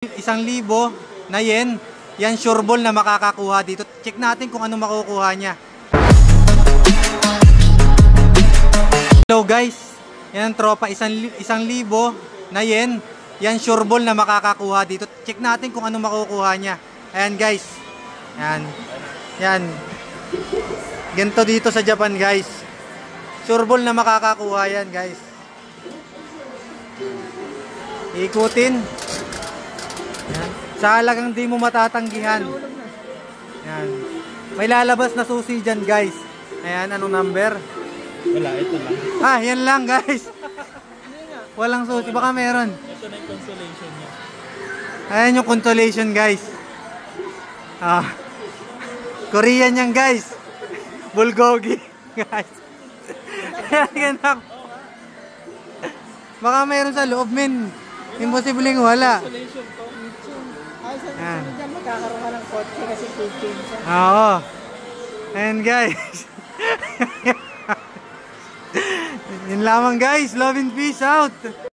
1,000 na yen. Yan sure ball na makakakuha dito. Check natin kung ano makukuha niya. Hello guys. Yan tropa, 1,000 na yen. Yan sure ball na makakakuha dito. Check natin kung ano makukuha niya. Ayan guys. Yan. Yan. Ganito dito sa Japan guys. Sure ball na makakakuha yan guys. Ikutin. Yan. Sa halagang di mo matatanggihan. Yan. May lalabas na susi dyan guys. Ayan, anong number? Wala, ito lang. Ah, yan lang guys. Walang susi, baka meron. Ito na yung consolation niya. Ayan yung consolation guys. Ah. Korean yan guys. Bulgogi guys. Ayan ako. Baka meron sa loob men. Imposibleng wala. Consolation to. Ay, sabi dyan magkakaroon ka ng kotse kasi kitchen siya. Oo. Ayan guys. Yun lamang guys. Love and peace out.